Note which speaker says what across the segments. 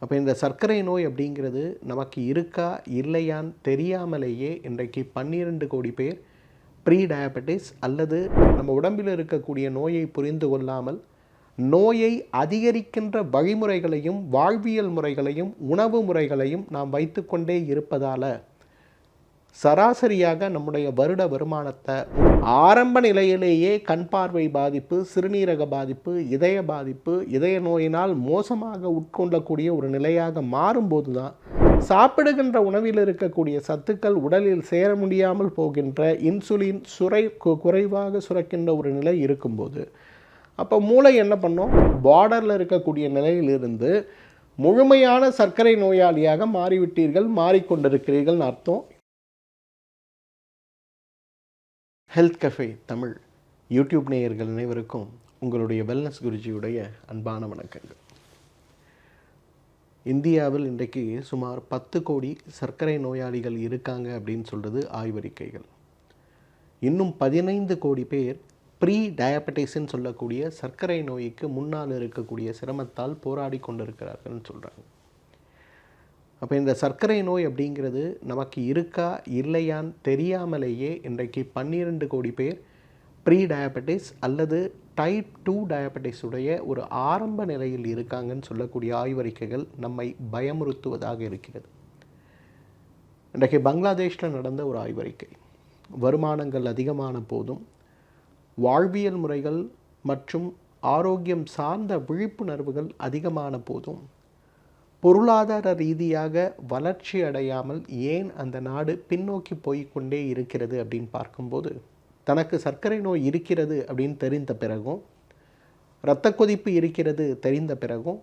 Speaker 1: அப்போ இந்த சர்க்கரை நோய் அப்படிங்கிறது நமக்கு இருக்கா இல்லையான்னு தெரியாமலேயே இன்றைக்கு 12 கோடி பேர் ப்ரீ டயபெட்டிஸ் அல்லது நம்ம உடம்பில் இருக்கக்கூடிய நோயை புரிந்து கொள்ளாமல் நோயை அதிகரிக்கின்ற வழிமுறைகளையும் வாழ்வியல் முறைகளையும் உணவு முறைகளையும் நாம் வைத்துக்கொண்டே இருப்பதால் சராசரியாக நம்முடைய வருட வருமானத்தை ஆரம்ப நிலையிலேயே கண் பார்வை பாதிப்பு, சிறுநீரக பாதிப்பு, இதய பாதிப்பு, இதய நோயினால் மோசமாக உட்கொள்ளக்கூடிய ஒரு நிலையாக மாறும்போது தான் சாப்பிடுகின்ற உணவில் இருக்கக்கூடிய சத்துக்கள் உடலில் சேர முடியாமல் போகின்ற இன்சுலின் குறைவாக சுரக்கின்ற ஒரு நிலை இருக்கும்போது அப்போ மூளை என்ன பண்ணும்? பார்டரில் இருக்கக்கூடிய நிலையிலிருந்து முழுமையான சர்க்கரை நோயாளியாக மாறிவிட்டீர்கள், மாறிக்கொண்டிருக்கிறீர்கள்னு அர்த்தம். ஹெல்த் கஃபே தமிழ் யூடியூப் நேயர்கள் அனைவருக்கும் உங்களுடைய வெல்னஸ் குருஜியுடைய அன்பான வணக்கங்கள். இந்தியாவில் இன்றைக்கு சுமார் 10 கோடி சர்க்கரை நோயாளிகள் இருக்காங்க அப்படின்னு சொல்கிறது ஆய்வறிக்கைகள். இன்னும் 15 கோடி பேர் ப்ரீ டயபெட்டிஸ்ன்னு சொல்லக்கூடிய சர்க்கரை நோய்க்கு முன்னால் இருக்கக்கூடிய சிரமத்தால் போராடி கொண்டிருக்கிறார்கள்னு சொல்கிறாங்க. அப்போ இந்த சர்க்கரை நோய் அப்படிங்கிறது நமக்கு இருக்கா இல்லையான்னு தெரியாமலேயே இன்றைக்கு 12 கோடி பேர் ப்ரீ டயபெட்டிஸ் அல்லது டைப் 2 டயபெட்டிஸ் உடைய ஒரு ஆரம்ப நிலையில் இருக்காங்கன்னு சொல்லக்கூடிய ஆய்வறிக்கைகள் நம்மை பயமுறுத்துவதாக இருக்கிறது. இன்றைக்கு பங்களாதேஷில் நடந்த ஒரு ஆய்வறிக்கை, வருமானங்கள் அதிகமான போதும் வாழ்வியல் முறைகள் மற்றும் ஆரோக்கியம் சார்ந்த விழிப்புணர்வுகள் அதிகமான போதும் பொருளாதார ரீதியாக வளர்ச்சி அடையாமல் ஏன் அந்த நாடு பின்னோக்கி போய்கொண்டே இருக்கிறது அப்படின்னு பார்க்கும்போது, தனக்கு சர்க்கரை நோய் இருக்கிறது அப்படின்னு தெரிந்த பிறகும், இரத்த கொதிப்பு இருக்கிறது தெரிந்த பிறகும்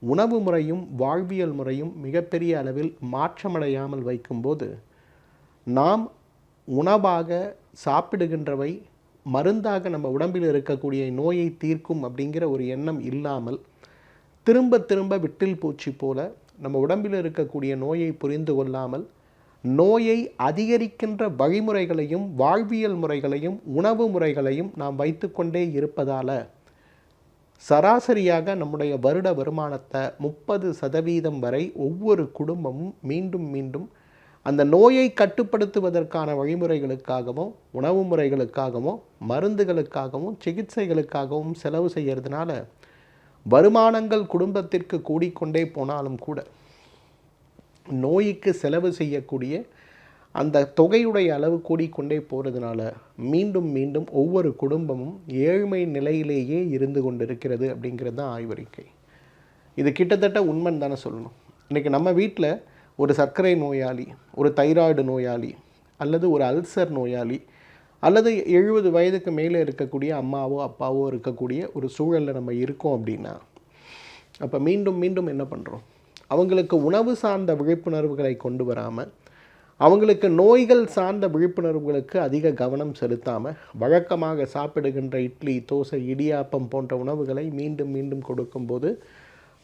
Speaker 1: உணவு முறையும் வாழ்வியல் முறையும் மிகப்பெரிய அளவில் மாற்றமடையாமல் வைக்கும்போது, நாம் உணவாக சாப்பிடுகின்றவை மருந்தாக நம்ம உடம்பில் இருக்கக்கூடிய நோயை தீர்க்கும் அப்படிங்கிற ஒரு எண்ணம் இல்லாமல் திரும்ப திரும்ப விட்டில் பூச்சி போல நம்ம உடம்பில் இருக்கக்கூடிய நோயை புரிந்து கொள்ளாமல் நோயை அதிகரிக்கின்ற வழிமுறைகளையும் வாழ்வியல் முறைகளையும் உணவு முறைகளையும் நாம் வைத்துக்கொண்டே இருப்பதால் சராசரியாக நம்முடைய வருட வருமானத்தை 30% வரை ஒவ்வொரு குடும்பமும் மீண்டும் மீண்டும் அந்த நோயை கட்டுப்படுத்துவதற்கான வழிமுறைகளுக்காகவும் உணவு முறைகளுக்காகவும் மருந்துகளுக்காகவும் சிகிச்சைகளுக்காகவும் செலவு செய்கிறதுனால வருமானங்கள் குடும்பத்திற்கு கூடிக்கொண்டே போனாலும் கூட நோய்க்கு செலவு செய்யக்கூடிய அந்த தொகையுடைய அளவு கூடிக்கொண்டே போகிறதுனால மீண்டும் மீண்டும் ஒவ்வொரு குடும்பமும் ஏழ்மை நிலையிலேயே இருந்து கொண்டிருக்கிறது அப்படிங்கிறது தான் ஆய்வறிக்கை. இது கிட்டத்தட்ட உண்மைன்னு தானே சொல்லணும். இன்றைக்கி நம்ம வீட்டில் ஒரு சர்க்கரை நோயாளி, ஒரு தைராய்டு நோயாளி அல்லது ஒரு அல்சர் நோயாளி அல்லது 70 வயதுக்கு மேலே இருக்கக்கூடிய அம்மாவோ அப்பாவோ இருக்கக்கூடிய ஒரு சூழலில் நம்ம இருக்கோம் அப்படின்னா, அப்போ மீண்டும் மீண்டும் என்ன பண்ணுறோம்? அவங்களுக்கு உணவு சார்ந்த விழிப்புணர்வுகளை கொண்டு வராமல், அவங்களுக்கு நோய்கள் சார்ந்த விழிப்புணர்வுகளுக்கு அதிக கவனம் செலுத்தாமல், வழக்கமாக சாப்பிடுகின்ற இட்லி, தோசை, இடியாப்பம் போன்ற உணவுகளை மீண்டும் மீண்டும் கொடுக்கும்போது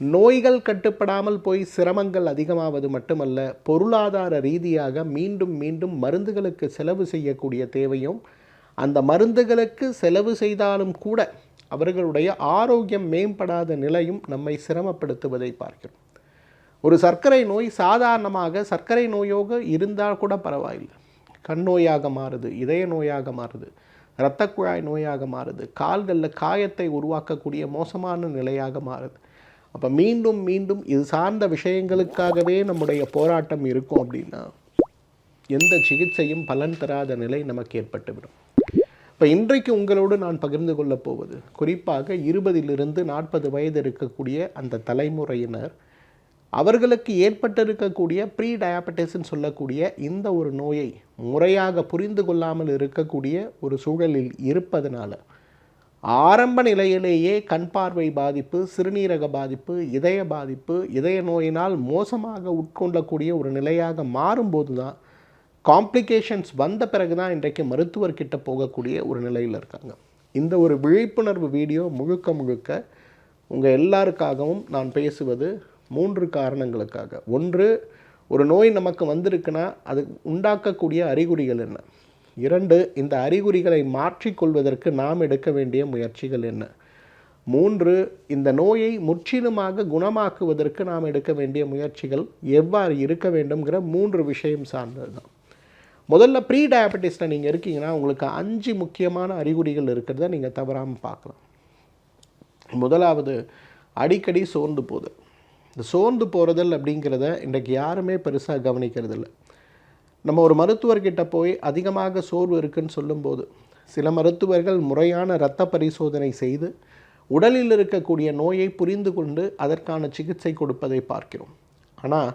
Speaker 1: நோய்கள் கட்டுப்படாமல் போய் சிரமங்கள் அதிகமாவது மட்டுமல்ல, பொருளாதார ரீதியாக மீண்டும் மீண்டும் மருந்துகளுக்கு செலவு செய்யக்கூடிய தேவையும், அந்த மருந்துகளுக்கு செலவு செய்தாலும் கூட அவர்களுடைய ஆரோக்கியம் மேம்படாத நிலையும் நம்மை சிரமப்படுத்துவதை பார்க்கிறோம். ஒரு சர்க்கரை நோய் சாதாரணமாக சர்க்கரை நோயாக இருந்தால் கூட பரவாயில்லை, கண் நோயாக மாறுது, இதய நோயாக மாறுது, இரத்த குழாய் நோயாக மாறுது, கால்களில் காயத்தை உருவாக்கக்கூடிய மோசமான நிலையாக மாறுது. அப்போ மீண்டும் மீண்டும் இது சார்ந்த விஷயங்களுக்காகவே நம்முடைய போராட்டம் இருக்கும் அப்படின்னா எந்த சிகிச்சையும் பலன் தராத நிலை நமக்கு ஏற்பட்டுவிடும். இப்போ இன்றைக்கு உங்களோடு நான் பகிர்ந்து கொள்ளப் போவது குறிப்பாக 20 to 40 வயது இருக்கக்கூடிய அந்த தலைமுறையினர், அவர்களுக்கு ஏற்பட்டிருக்கக்கூடிய ப்ரீ டயபெட்டிஸ்ன்னு சொல்லக்கூடிய இந்த ஒரு நோயை முறையாக புரிந்து கொள்ளாமல் இருக்கக்கூடிய ஒரு சூழலில் இருப்பதனால ஆரம்ப நிலையிலேயே கண் பார்வை பாதிப்பு, சிறுநீரக பாதிப்பு, இதய பாதிப்பு, இதய நோயினால் மோசமாக உட்கொள்ளக்கூடிய ஒரு நிலையாக மாறும்போது தான் காம்ப்ளிகேஷன்ஸ் வந்த பிறகு தான் இன்றைக்கு மருத்துவர்கிட்ட போகக்கூடிய ஒரு நிலையில் இருக்காங்க. இந்த ஒரு விழிப்புணர்வு வீடியோ முழுக்க முழுக்க உங்கள் எல்லாருக்காகவும் நான் பேசுவது 3 காரணங்களுக்காக. ஒன்று, ஒரு நோய் நமக்கு வந்திருக்குன்னா அது உண்டாக்கக்கூடிய அறிகுறிகள் என்ன? 2, இந்த அறிகுறிகளை மாற்றிக்கொள்வதற்கு நாம் எடுக்க வேண்டிய முயற்சிகள் என்ன? 3, இந்த நோயை முற்றிலுமாக குணமாக்குவதற்கு நாம் எடுக்க வேண்டிய முயற்சிகள் எவ்வாறு இருக்க வேண்டும்ங்கிற 3 விஷயம் சார்ந்தது தான். முதல்ல ப்ரீ டயபெட்டிஸில் நீங்கள் இருக்கீங்கன்னா உங்களுக்கு 5 முக்கியமான அறிகுறிகள் இருக்கிறத நீங்கள் தவறாமல் பார்க்கலாம். முதலாவது, அடிக்கடி சோர்ந்து போதல். இந்த சோர்ந்து போகிறதல் அப்படிங்கிறத இன்றைக்கு யாருமே பெருசாக கவனிக்கிறதில்ல. நம்ம ஒரு மருத்துவர்கிட்ட போய் அதிகமாக சோர்வு இருக்குன்னு சொல்லும்போது சில மருத்துவர்கள் முறையான இரத்த பரிசோதனை செய்து உடலில் இருக்கக்கூடிய நோயை புரிந்து கொண்டு அதற்கான சிகிச்சை கொடுப்பதை பார்க்கிறோம். ஆனால்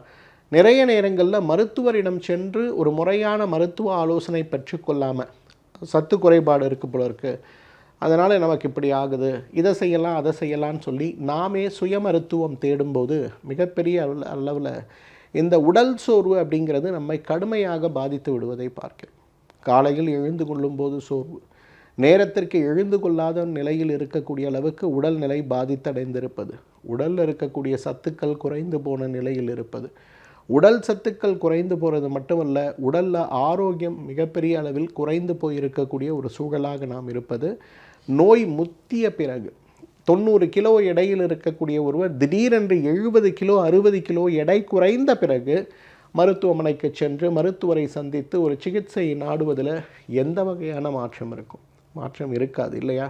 Speaker 1: நிறைய நேரங்களில் மருத்துவரிடம் சென்று ஒரு முறையான மருத்துவ ஆலோசனை பெற்றுக்கொள்ளாமல் சத்து குறைபாடு இருக்குது போல இருக்குது, அதனால் நமக்கு இப்படி ஆகுது, இதை செய்யலாம் அதை செய்யலான்னு சொல்லி நாமே சுய மருத்துவம் தேடும்போது மிகப்பெரிய அளவில் இந்த உடல் சோர்வு அப்படிங்கிறது நம்மை கடுமையாக பாதித்து விடுவதை பார்க்கிறோம். காலையில் எழுந்து கொள்ளும்போது சோர்வு, நேரத்திற்கு எழுந்து கொள்ளாத நிலையில் இருக்கக்கூடிய அளவுக்கு உடல்நிலை பாதித்தடைந்திருப்பது, உடலில் இருக்கக்கூடிய சத்துக்கள் குறைந்து போன நிலையில் இருப்பது, உடல் சத்துக்கள் குறைந்து போகிறது மட்டுமல்ல, உடலில் ஆரோக்கியம் மிகப்பெரிய அளவில் குறைந்து போயிருக்கக்கூடிய ஒரு சூழலாக நாம் இருப்பது. நோய் முத்திய பிறகு 90 கிலோ எடையில் இருக்கக்கூடிய ஒருவர் திடீரென்று 70 கிலோ 60 கிலோ எடை குறைந்த பிறகு மருத்துவமனைக்கு சென்று மருத்துவரை சந்தித்து ஒரு சிகிச்சையை நாடுவதில் எந்த வகையான மாற்றம் இருக்கும்? மாற்றம் இருக்காது இல்லையா?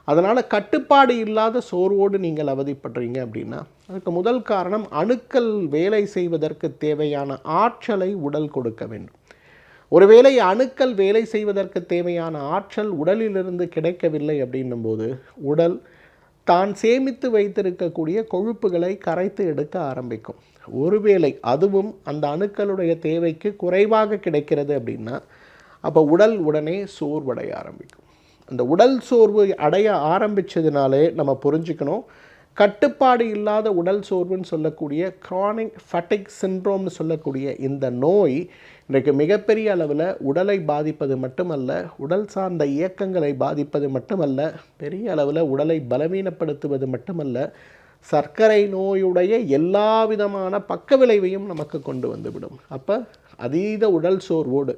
Speaker 1: அதனால் கட்டுப்பாடு இல்லாத சோர்வோடு நீங்கள் அவதிப்படுறீங்க அப்படின்னா அதுக்கு முதல் காரணம், அணுக்கள் வேலை செய்வதற்கு தேவையான ஆற்றலை உடல் கொடுக்க வேண்டும். ஒருவேளை அணுக்கள் வேலை செய்வதற்கு தேவையான ஆற்றல் உடலிலிருந்து கிடைக்கவில்லை அப்படின்னும் போது உடல் தான் சேமித்து வைத்திருக்கக்கூடிய கொழுப்புகளை கரைத்து எடுக்க ஆரம்பிக்கும். ஒருவேளை அதுவும் அந்த அணுக்களுடைய தேவைக்கு குறைவாக கிடைக்கிறது அப்படின்னா அப்போ உடல் உடனே சோர்வடைய ஆரம்பிக்கும். அந்த உடல் சோர்வு அடைய ஆரம்பித்ததுனாலே நம்ம புரிஞ்சுக்கணும், கட்டுப்பாடு இல்லாத உடல் சோர்வுன்னு சொல்லக்கூடிய க்ரானிக் ஃபட்டிக் சிண்ட்ரோம்னு சொல்லக்கூடிய இந்த நோய் இன்றைக்கு மிகப்பெரிய அளவில் உடலை பாதிப்பது மட்டுமல்ல, உடல் சார்ந்த இயக்கங்களை பாதிப்பது மட்டுமல்ல, பெரிய அளவில் உடலை பலவீனப்படுத்துவது மட்டுமல்ல, சர்க்கரை நோயுடைய எல்லா விதமான பக்க விளைவையும் நமக்கு கொண்டு வந்துவிடும். அப்போ அதீத உடல் சோர்வோடு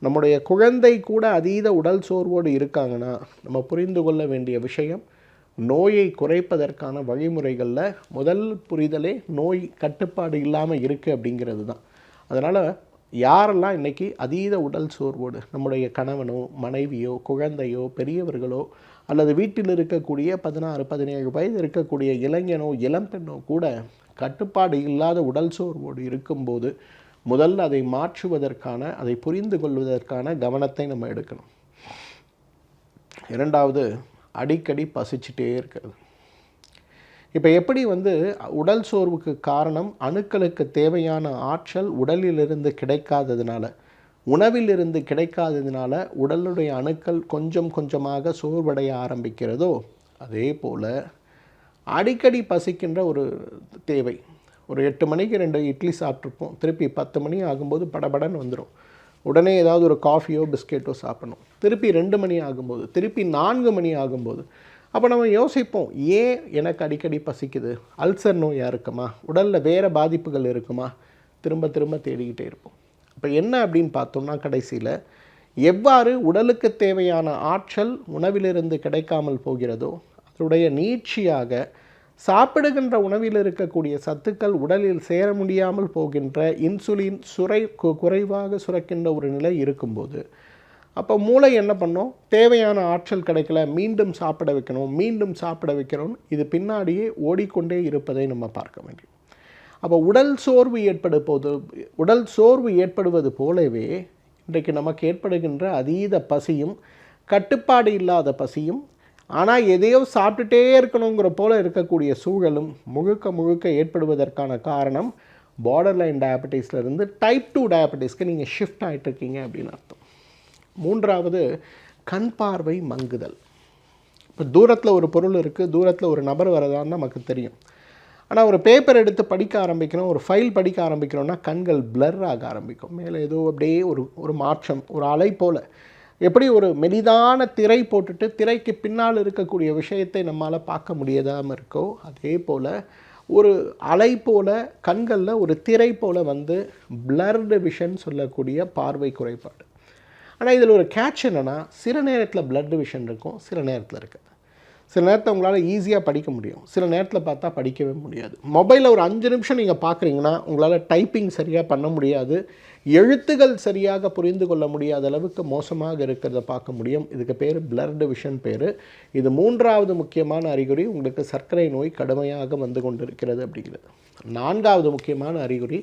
Speaker 1: நம்முடைய குழந்தை கூட அதீத உடல் சோர்வோடு இருக்காங்கன்னா நம்ம புரிந்து கொள்ள வேண்டிய விஷயம், நோயை குறைப்பதற்கான வழிமுறைகளில் முதல் புரிதலே நோய் கட்டுப்பாடு இல்லாமல் இருக்குது அப்படிங்கிறது தான். அதனால் யாரெல்லாம் இன்றைக்கி அதீத உடல் சோர்வோடு நம்முடைய கணவனோ மனைவியோ குழந்தையோ பெரியவர்களோ அல்லது வீட்டில் இருக்கக்கூடிய 16-17 வயது இருக்கக்கூடிய இளைஞனோ இளம்பெண்ணோ கூட கட்டுப்பாடு இல்லாத உடல் சோர்வோடு இருக்கும்போது முதல்ல அதை மாற்றுவதற்கான, அதை புரிந்து கொள்வதற்கான கவனத்தை நம்ம எடுக்கணும். இரண்டாவது, அடிக்கடி பசிச்சுட்டே இருக்கிறது. இப்போ எப்படி உடல் சோர்வுக்கு காரணம் அணுக்களுக்கு தேவையான ஆற்றல் உடலிலிருந்து கிடைக்காததுனால, உணவிலிருந்து கிடைக்காததுனால உடலுடைய அணுக்கள் கொஞ்சம் கொஞ்சமாக சோர்வடைய ஆரம்பிக்கிறதோ, அதே போல் அடிக்கடி பசிக்கின்ற ஒரு தேவை. ஒரு 8 மணிக்கு 2 இட்லி சாப்பிட்ருப்போம், திருப்பி 10 மணி ஆகும்போது படபடன்னு வந்துடும், உடனே ஏதாவது ஒரு காஃபியோ பிஸ்கெட்டோ சாப்பிடணும். திருப்பி 2 மணி ஆகும்போது, திருப்பி 4 மணி ஆகும்போது அப்போ நம்ம யோசிப்போம், ஏன் எனக்கு அடிக்கடி பசிக்குது? அல்சர் நோயாக இருக்குமா? உடலில் வேறு பாதிப்புகள் இருக்குமா? திரும்ப திரும்ப தேடிக்கிட்டே இருப்போம். அப்போ என்ன அப்படின்னு பார்த்தோம்னா கடைசியில் எவ்வாறு உடலுக்கு தேவையான ஆற்றல் உணவிலிருந்து கிடைக்காமல் போகிறதோ அதனுடைய நீட்சியாக சாப்பிடுகின்ற உணவில் இருக்கக்கூடிய சத்துக்கள் உடலில் சேர முடியாமல் போகின்ற இன்சுலின் குறைவாக சுரக்கின்ற ஒரு நிலை இருக்கும்போது அப்போ மூளை என்ன பண்ணோம், தேவையான ஆற்றல் கிடைக்கல, மீண்டும் சாப்பிட வைக்கணும், மீண்டும் சாப்பிட வைக்கணும், இது பின்னாடியே ஓடிக்கொண்டே இருப்பதை நம்ம பார்க்க வேண்டும். அப்போ உடல் சோர்வு ஏற்படுவது போலவே இன்றைக்கு நமக்கு ஏற்படுகின்ற அதீத பசியும் கட்டுப்பாடு இல்லாத பசியும், ஆனால் எதையோ சாப்பிட்டுட்டே இருக்கணுங்கிற போல இருக்கக்கூடிய சூழலும் முழுக்க ஏற்படுவதற்கான காரணம் பார்டர்லைன் டயபெட்டிஸ்லேருந்து டைப் 2 டயபெட்டிஸ்க்கு நீங்கள் ஷிஃப்ட் ஆகிட்டுருக்கீங்க அப்படின்னு அர்த்தம். மூன்றாவது, கண் பார்வை மங்குதல். இப்போ தூரத்தில் ஒரு பொருள் இருக்குது, தூரத்தில் ஒரு நபர் வரதான்னு நமக்கு தெரியும். ஆனால் ஒரு பேப்பர் எடுத்து படிக்க ஆரம்பிக்கிறோம், ஒரு ஃபைல் படிக்க ஆரம்பிக்கிறோன்னா கண்கள் பிளர் ஆக ஆரம்பிக்கும். மேலே ஏதோ அப்படியே ஒரு மாற்றம், ஒரு அலை போல், எப்படி ஒரு மெலிதான திரை போட்டுட்டு திரைக்கு பின்னால் இருக்கக்கூடிய விஷயத்தை நம்மால் பார்க்க முடியாதாமல் இருக்கோ, அதே போல் ஒரு அலை போல் கண்களில் ஒரு திரை போல் பிளர்டு விஷன் சொல்லக்கூடிய பார்வை குறைபாடு. ஆனால் இதில் ஒரு கேட்ச் என்னென்னா, சில நேரத்தில் பிளட் விஷன் இருக்கும், சில நேரத்தில் இருக்காது. சில நேரத்தில் உங்களால் ஈஸியாக படிக்க முடியும், சில நேரத்தில் பார்த்தா படிக்கவே முடியாது. மொபைலில் ஒரு 5 நிமிஷம் நீங்கள் பார்க்குறீங்கன்னா உங்களால் டைப்பிங் சரியாக பண்ண முடியாது, எழுத்துகள் சரியாக புரிந்து கொள்ள முடியாத அளவுக்கு மோசமாக இருக்கிறத பார்க்க முடியும். இதுக்கு பேர் பிளர்டு விஷன் பேர். இது 3வது முக்கியமான அறிகுறி, உங்களுக்கு சர்க்கரை நோய் கடுமையாக வந்து கொண்டிருக்கிறது அப்படிங்கிறது. 4வது முக்கியமான அறிகுறி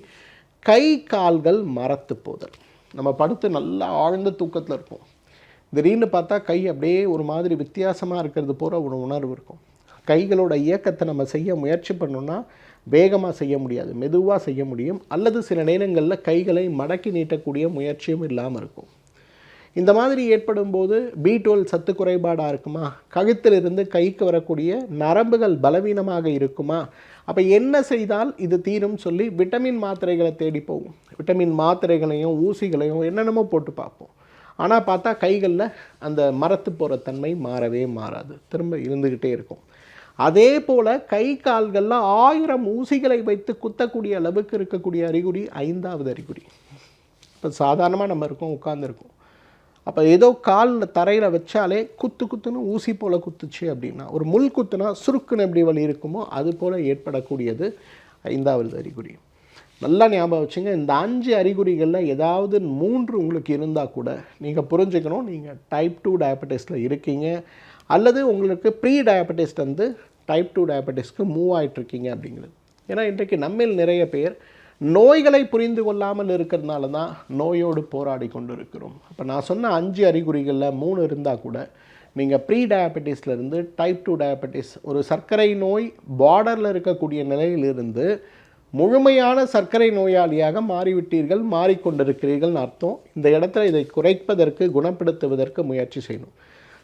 Speaker 1: கை கால்கள் மரத்து போதல். நம்ம படுத்து நல்லா ஆழ்ந்த தூக்கத்தில் இருப்போம், திடீர்னு பார்த்தா கை அப்படியே ஒரு மாதிரி வித்தியாசமாக இருக்கிறது போகிற ஒரு உணர்வு இருக்கும். கைகளோட இயக்கத்தை நம்ம செய்ய முயற்சி பண்ணோன்னா வேகமாக செய்ய முடியாது, மெதுவாக செய்ய முடியும், அல்லது சில நேரங்களில் கைகளை மடக்கி நீட்டக்கூடிய முயற்சியும் இல்லாமல் இருக்கும். இந்த மாதிரி ஏற்படும் போது B12 சத்து குறைபாடாக இருக்குமா, கழுத்திலிருந்து கைக்கு வரக்கூடிய நரம்புகள் பலவீனமாக இருக்குமா, அப்போ என்ன செய்தால் இது தீரும் சொல்லி விட்டமின் மாத்திரைகளை தேடி போகும். விட்டமின் மாத்திரைகளையும் ஊசிகளையும் என்னென்னமோ போட்டு பார்ப்போம். ஆனால் பார்த்தா கைகளில் அந்த மரத்து போகிற தன்மை மாறவே மாறாது, திரும்ப இருந்துக்கிட்டே இருக்கும். அதே போல் கை கால்களில் 1000 ஊசிகளை வைத்து குத்தக்கூடிய அளவுக்கு இருக்கக்கூடிய அறிகுறி 5வது அறிகுறி. இப்போ சாதாரணமாக நம்ம இருக்கோம், உட்காந்துருக்கோம், அப்போ ஏதோ காலில் தரையில் வச்சாலே குத்துன்னு ஊசி போல் குத்துச்சு அப்படின்னா, ஒரு முள் குத்துனா சுருக்குன்னு எப்படி வலி இருக்குமோ அது போல் ஏற்படக்கூடியது 5வது அறிகுறி. நல்லா ஞாபகம் வச்சுங்க, இந்த 5 அறிகுறிகளில் ஏதாவது 3 உங்களுக்கு இருந்தால் கூட நீங்கள் புரிஞ்சுக்கணும் நீங்கள் டைப் 2 டயபெட்டிஸில் இருக்கீங்க, அல்லது உங்களுக்கு ப்ரீ டயபெட்டிஸ் வந்து டைப் 2 டயபெட்டிஸ்க்கு மூவ் ஆகிட்டுருக்கீங்க அப்படிங்கிறது. ஏன்னா இன்றைக்கு நம்மில் நிறைய பேர் நோய்களை புரிந்து கொள்ளாமல் இருக்கிறதுனால தான் நோயோடு போராடி கொண்டு இருக்கிறோம். அப்போ நான் சொன்ன 5 அறிகுறிகளில் 3 இருந்தால் கூட நீங்கள் ப்ரீ டயபெட்டிஸ்லேருந்து டைப் 2 டயபெட்டிஸ், ஒரு சர்க்கரை நோய் பார்டரில் இருக்கக்கூடிய நிலையிலிருந்து முழுமையான சர்க்கரை நோயாளியாக மாறிவிட்டீர்கள், மாறிக்கொண்டிருக்கிறீர்கள்னு அர்த்தம். இந்த இடத்துல இதை குறைப்பதற்கு, குணப்படுத்துவதற்கு முயற்சி செய்யணும்.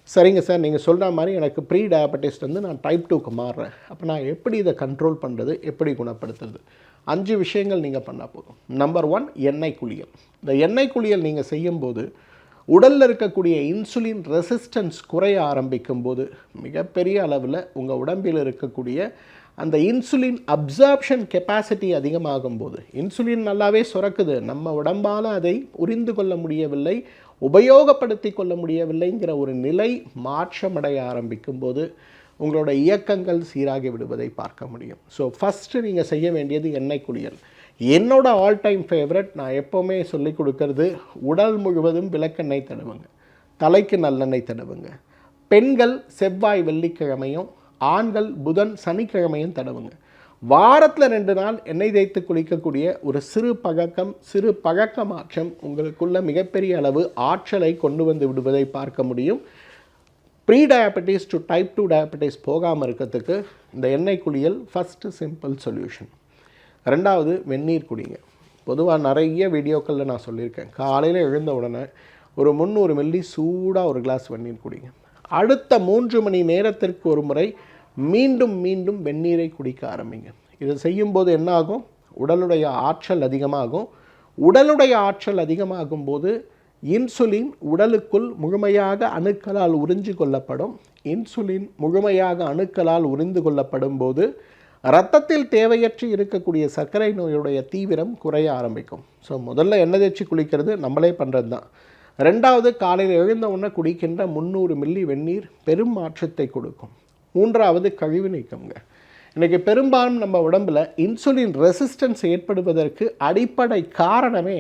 Speaker 1: சரிங்க சார், நீங்கள் சொல்கிற மாதிரி எனக்கு ப்ரீ டயபெட்டிஸ் வந்து நான் டைப் 2க்கு மாறுறேன், அப்போ நான் எப்படி இதை கண்ட்ரோல் பண்ணுறது, எப்படி குணப்படுத்துறது? 5 விஷயங்கள் நீங்கள் பண்ணால் போதும். நம்பர் 1, எண்ணெய் குளியல். இந்த எண்ணெய் குளியல் நீங்கள் செய்யும்போது உடலில் இருக்கக்கூடிய இன்சுலின் ரெசிஸ்டன்ஸ் குறைய ஆரம்பிக்கும் போது மிகப்பெரிய அளவில் உங்கள் உடம்பில் இருக்கக்கூடிய அந்த இன்சுலின் அப்சார்ப்ஷன் கெப்பாசிட்டி அதிகமாகும் போது, இன்சுலின் நல்லாவே சுரக்குது, நம்ம உடம்பால் அதை புரிந்து கொள்ள முடியவில்லை, உபயோகப்படுத்தி கொள்ள முடியவில்லைங்கிற ஒரு நிலை மாற்றமடைய ஆரம்பிக்கும் போது உங்களோட இயக்கங்கள் சீராகி விடுவதை பார்க்க முடியும். ஸோ ஃபஸ்ட்டு நீங்கள் செய்ய வேண்டியது எண்ணெய் குளியல். என்னோட ஆல் டைம் ஃபேவரட், நான் எப்போவுமே சொல்லி கொடுக்கறது, உடல் முழுவதும் விளக்கெண்ணெய் தடவுங்க, தலைக்கு நல்லெண்ணெய் தடவுங்க. பெண்கள் செவ்வாய் வெள்ளிக்கிழமையும், ஆண்கள் புதன் சனிக்கிழமையும் தடவுங்க. வாரத்தில் 2 நாள் எண்ணெய் தேய்த்து குளிக்கக்கூடிய ஒரு சிறு பழக்க மாற்றம் உங்களுக்குள்ள மிகப்பெரிய அளவு ஆற்றலை கொண்டு வந்து விடுவதை பார்க்க முடியும். Pre diabetes to type 2 diabetes போகாமல் இருக்கிறதுக்கு இந்த எண்ணெய் குளியல் ஃபஸ்ட்டு சிம்பிள் சொல்யூஷன். 2வது, வெந்நீர் குடிங்க. பொதுவாக நிறைய வீடியோக்களில் நான் சொல்லியிருக்கேன், காலையில் எழுந்த உடனே ஒரு 300 மில்லி சூடாக ஒரு கிளாஸ் வெந்நீர் குடிங்க. அடுத்த 3 மணி நேரத்திற்கு ஒரு முறை மீண்டும் வெந்நீரை குடிக்க ஆரம்பிங்க. இதை செய்யும்போது என்ன ஆகும், உடலுடைய ஆற்றல் அதிகமாகும். உடலுடைய ஆற்றல் அதிகமாகும் போது இன்சுலின் உடலுக்குள் முழுமையாக அணுக்களால் உறிஞ்சு கொள்ளப்படும். இன்சுலின் முழுமையாக அணுக்களால் உறிந்து கொள்ளப்படும் போது இரத்தத்தில் தேவையற்று இருக்கக்கூடிய சர்க்கரை நோயுடைய தீவிரம் குறைய ஆரம்பிக்கும். ஸோ முதல்ல எண்ணெய் தேய்ச்சி குளிக்கிறது நம்மளே பண்ணுறது தான். 2வது, காலையில் எழுந்த உடனே குடிக்கின்ற 300 மில்லி வெந்நீர் பெரும் மாற்றத்தை கொடுக்கும். 3வது, கழிவு நீக்கம்ங்க. இன்றைக்கி பெரும்பாலும் நம்ம உடம்பில் இன்சுலின் ரெசிஸ்டன்ஸ் ஏற்படுவதற்கு அடிப்படை காரணமே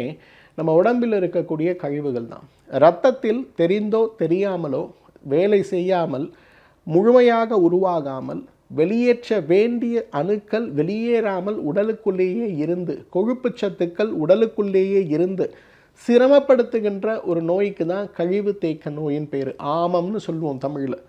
Speaker 1: நம்ம உடம்பில் இருக்கக்கூடிய கழிவுகள் தான். இரத்தத்தில் தெரிந்தோ தெரியாமலோ வேலை செய்யாமல், முழுமையாக உருவாகாமல், வெளியேற்ற வேண்டிய அணுக்கள் வெளியேறாமல் உடலுக்குள்ளேயே இருந்து, கொழுப்பு சத்துக்கள் உடலுக்குள்ளேயே இருந்து சிரமப்படுத்துகின்ற ஒரு நோய்க்கு தான் கழிவு தேக்க நோயின் பேர். ஆமம்னு சொல்லுவோம் தமிழில்.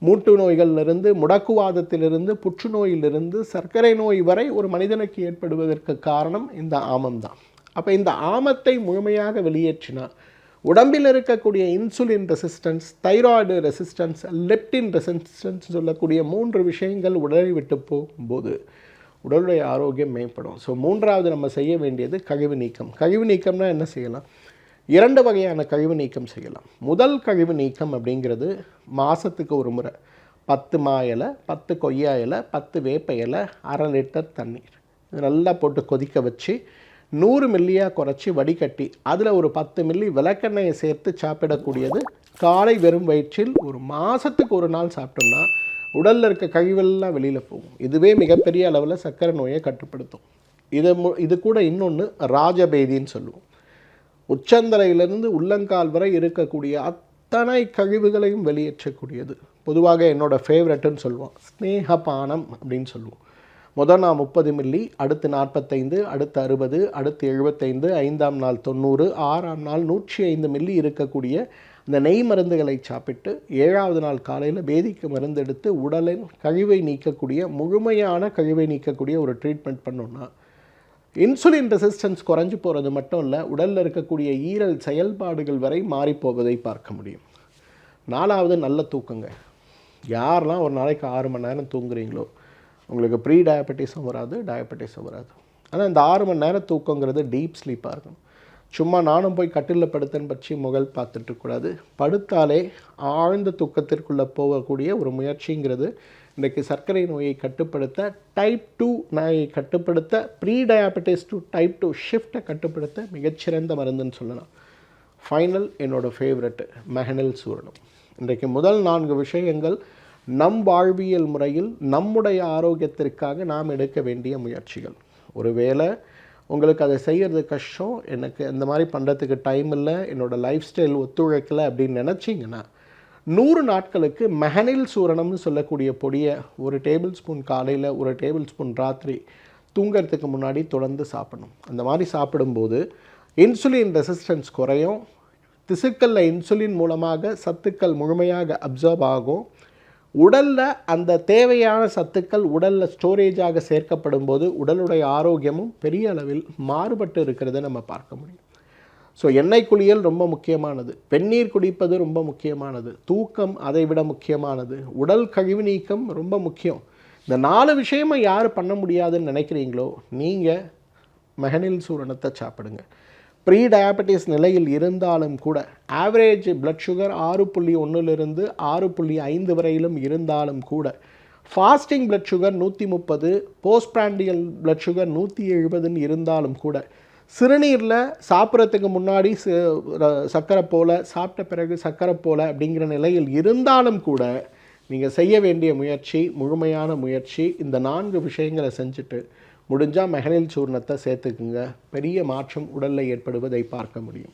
Speaker 1: மூட்டு நோய்களிலிருந்து, முடக்குவாதத்திலிருந்து, புற்றுநோயிலிருந்து, சர்க்கரை நோய் வரை ஒரு மனிதனுக்கு ஏற்படுவதற்கு காரணம் இந்த ஆமம் தான். அப்போ இந்த ஆமத்தை முழுமையாக வெளியேற்றினா உடம்பில் இருக்கக்கூடிய insulin resistance, thyroid resistance, leptin resistance சொல்லக்கூடிய 3 விஷயங்கள் உடலை விட்டு போகும்போது உடலுடைய ஆரோக்கியம் மேம்படும். ஸோ 3வது நம்ம செய்ய வேண்டியது கழிவு நீக்கம். கழிவு நீக்கம்னா என்ன செய்யலாம்? 2 வகையான கழிவு நீக்கம் செய்யலாம். முதல் கழிவு நீக்கம் அப்படிங்கிறது மாதத்துக்கு ஒரு முறை 10 மா இலை, 10 கொய்யா இலை, 10 வேப்ப இலை, 1/2 லிட்டர் தண்ணீர் இது நல்லா போட்டு கொதிக்க வச்சு 100 மில்லியாக குறைச்சி வடிகட்டி அதில் ஒரு 10 மில்லி விளக்கெண்ணெயை சேர்த்து சாப்பிடக்கூடியது காலை வெறும் வயிற்றில் ஒரு மாதத்துக்கு ஒரு நாள் சாப்பிட்டோம்னா உடலில் இருக்க கழிவெல்லாம் வெளியில் போகும். இதுவே மிகப்பெரிய அளவில் சர்க்கரை நோயை கட்டுப்படுத்தும். இது கூட இன்னொன்று ராஜபேதின்னு சொல்லுவோம். உச்சந்தலையிலிருந்து உள்ளங்கால் வரை இருக்கக்கூடிய அத்தனை கழிவுகளையும் வெளியேற்றக்கூடியது. பொதுவாக என்னோடய ஃபேவரட்டுன்னு சொல்லுவோம், ஸ்னேகபானம் அப்படின்னு சொல்லுவோம். முதல் நாள் 30 மில்லி, அடுத்து 45, அடுத்து 60, அடுத்து 75, 5ஆம் நாள் 90, 6ஆம் நாள் 105 மில்லி இருக்கக்கூடிய இந்த நெய் மருந்துகளை சாப்பிட்டு 7ஆவது நாள் காலையில் பேதிக்கு மருந்து எடுத்து உடலின் கழிவை நீக்கக்கூடிய, முழுமையான கழிவை நீக்கக்கூடிய ஒரு ட்ரீட்மெண்ட் பண்ணோன்னா இன்சுலின் ரெசிஸ்டன்ஸ் குறைஞ்சி போகிறது மட்டும் இல்லை, உடலில் இருக்கக்கூடிய ஈரல் செயல்பாடுகள் வரை மாறிப்போவதை பார்க்க முடியும். 4வது நல்ல தூக்கங்க. யாரெல்லாம் ஒரு நாளைக்கு 6 மணி நேரம் தூங்குறீங்களோ உங்களுக்கு ப்ரீ டயபெட்டிஸும் வராது, டயபெட்டிஸும் வராது. ஆனால் இந்த 6 மணி நேரம் தூக்கங்கிறது டீப் ஸ்லீப்பாக இருக்கணும். சும்மா நானும் போய் கட்டிலில் படுத்தேன்னு பற்றி முகல் பார்த்துட்டுருக்கூடாது. படுத்தாலே ஆழ்ந்த தூக்கத்திற்குள்ளே போகக்கூடிய ஒரு முயற்சிங்கிறது இன்றைக்கு சர்க்கரை நோயை கட்டுப்படுத்த, டைப் 2 நோயை கட்டுப்படுத்த, ப்ரீ டயபெட்டிஸ் டு டைப் 2 ஷிஃப்ட்டை கட்டுப்படுத்த மிகச்சிறந்த மருந்துன்னு சொல்லலாம். ஃபைனல் என்னோடய ஃபேவரெட்டு மெஹனில் சூரணம். இன்றைக்கு முதல் 4 விஷயங்கள் நம் வாழ்வியல் முறையில் நம்முடைய ஆரோக்கியத்திற்காக நாம் எடுக்க வேண்டிய முயற்சிகள். ஒருவேளை உங்களுக்கு அதை செய்கிறது கஷ்டம், எனக்கு இந்த மாதிரி பண்ணுறதுக்கு டைம் இல்லை, என்னோடய லைஃப் ஸ்டைல் ஒத்துழைக்கலை அப்படின்னு நினச்சிங்கன்னா 100 நாட்களுக்கு மெஹனில் சூரணம்னு சொல்லக்கூடிய பொடியை 1 டேபிள் ஸ்பூன் காலையில், 1 டேபிள் ஸ்பூன் ராத்திரி தூங்கிறதுக்கு முன்னாடி தொடர்ந்து சாப்பிடணும். அந்த மாதிரி சாப்பிடும்போது இன்சுலின் ரெசிஸ்டன்ஸ் குறையும், திசுக்களில் இன்சுலின் மூலமாக சத்துக்கள் முழுமையாக அப்சர்வ் ஆகும், உடலில் அந்த தேவையான சத்துக்கள் உடலில் ஸ்டோரேஜாக சேர்க்கப்படும் போது உடலுடைய ஆரோக்கியமும் பெரிய அளவில் மாறுபட்டு இருக்கிறத நம்ம பார்க்க முடியும். ஸோ எண்ணெய் குளியல் ரொம்ப முக்கியமானது, வெந்நீர் குடிப்பது ரொம்ப முக்கியமானது, தூக்கம் அதை விட முக்கியமானது, உடல் கழிவு நீக்கம் ரொம்ப முக்கியம். இந்த 4 விஷயமும் யார் பண்ண முடியாதுன்னு நினைக்கிறீங்களோ நீங்கள் மெஹனில் சூரணத்தை சாப்பிடுங்க. ப்ரீ டயபெட்டிஸ் நிலையில் இருந்தாலும் கூட ஆவரேஜ் பிளட் சுகர் 6.1லிருந்து 6.5 வரையிலும் இருந்தாலும் கூட, fasting blood sugar 130, post prandial blood sugar 170ன்னு இருந்தாலும் கூட, சிறுநீரில் சாப்பிட்றதுக்கு முன்னாடி சர்க்கரை போல், சாப்பிட்ட பிறகு சர்க்கரை போல் அப்படிங்கிற நிலையில் இருந்தாலும் கூட நீங்கள் செய்ய வேண்டிய முயற்சி, முழுமையான முயற்சி, இந்த 4 விஷயங்களை செஞ்சுட்டு முடிஞ்சால் மெஹனில் சூர்ணத்தை சேர்த்துக்குங்க. பெரிய மாற்றம் உடலில் ஏற்படுவதை பார்க்க முடியும்.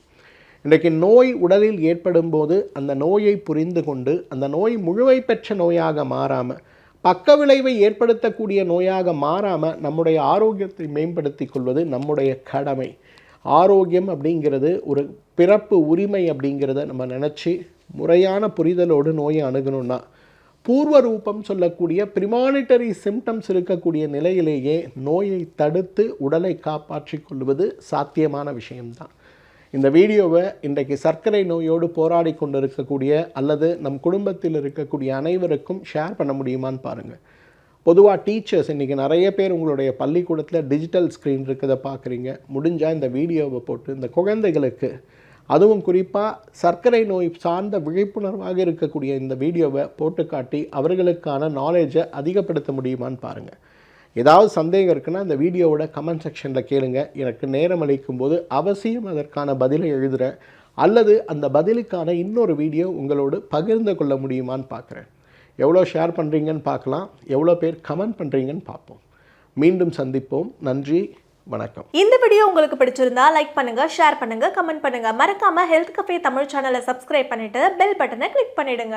Speaker 1: இன்றைக்கு நோய் உடலில் ஏற்படும் போது அந்த நோயை புரிந்து கொண்டு அந்த நோய் முழுமை பெற்ற நோயாக மாறாமல், பக்க விளைவை ஏற்படுத்தக்கூடிய நோயாக மாறாமல் நம்முடைய ஆரோக்கியத்தை மேம்படுத்தி கொள்வது நம்முடைய கடமை. ஆரோக்கியம் அப்படிங்கிறது ஒரு பிறப்பு உரிமை அப்படிங்கிறத நம்ம நினச்சி முறையான புரிதலோடு நோயை அணுகணுன்னா, பூர்வ ரூபம் சொல்லக்கூடிய ப்ரிமானிட்டரி சிம்டம்ஸ் இருக்கக்கூடிய நிலையிலேயே நோயை தடுத்து உடலை காப்பாற்றி கொள்வது சாத்தியமான விஷயம்தான். இந்த வீடியோவை இன்றைக்கு சர்க்கரை நோயோடு போராடி கொண்டு இருக்கக்கூடிய அல்லது நம் குடும்பத்தில் இருக்கக்கூடிய அனைவருக்கும் ஷேர் பண்ண முடியுமான்னு பாருங்கள். பொதுவாக டீச்சர்ஸ் இன்றைக்கி நிறைய பேர் உங்களுடைய பள்ளிக்கூடத்தில் டிஜிட்டல் ஸ்க்ரீன் இருக்கிறத பார்க்குறீங்க. முடிஞ்சால் இந்த வீடியோவை போட்டு இந்த குழந்தைகளுக்கு, அதுவும் குறிப்பாக சர்க்கரை நோய் சார்ந்த விழிப்புணர்வாக இருக்கக்கூடிய இந்த வீடியோவை போட்டு காட்டி அவர்களுக்கான நாலேஜை அதிகப்படுத்த முடியுமான்னு பாருங்கள். ஏதாவது சந்தேகம் இருக்குன்னா இந்த வீடியோவோட கமெண்ட் செக்ஷனில் கேளுங்க. எனக்கு நேரம் அளிக்கும் போது அவசியம் அதற்கான பதிலை எழுதுகிறேன், அல்லது அந்த பதிலுக்கான இன்னொரு வீடியோ உங்களோடு பகிர்ந்து கொள்ள முடியுமான்னு பார்க்குறேன். எவ்வளோ ஷேர் பண்ணுறீங்கன்னு பார்க்கலாம், எவ்வளோ பேர் கமெண்ட் பண்ணுறீங்கன்னு பார்ப்போம். மீண்டும் சந்திப்போம். நன்றி, வணக்கம்.
Speaker 2: இந்த வீடியோ உங்களுக்கு பிடிச்சிருந்தா லைக் பண்ணுங்க, ஷேர் பண்ணுங்க, கமெண்ட் பண்ணுங்க. மறக்காம ஹெல்த் கஃபே தமிழ் சேனலை சப்ஸ்கிரைப் பண்ணிட்டு பெல் பட்டனை கிளிக் பண்ணிடுங்க.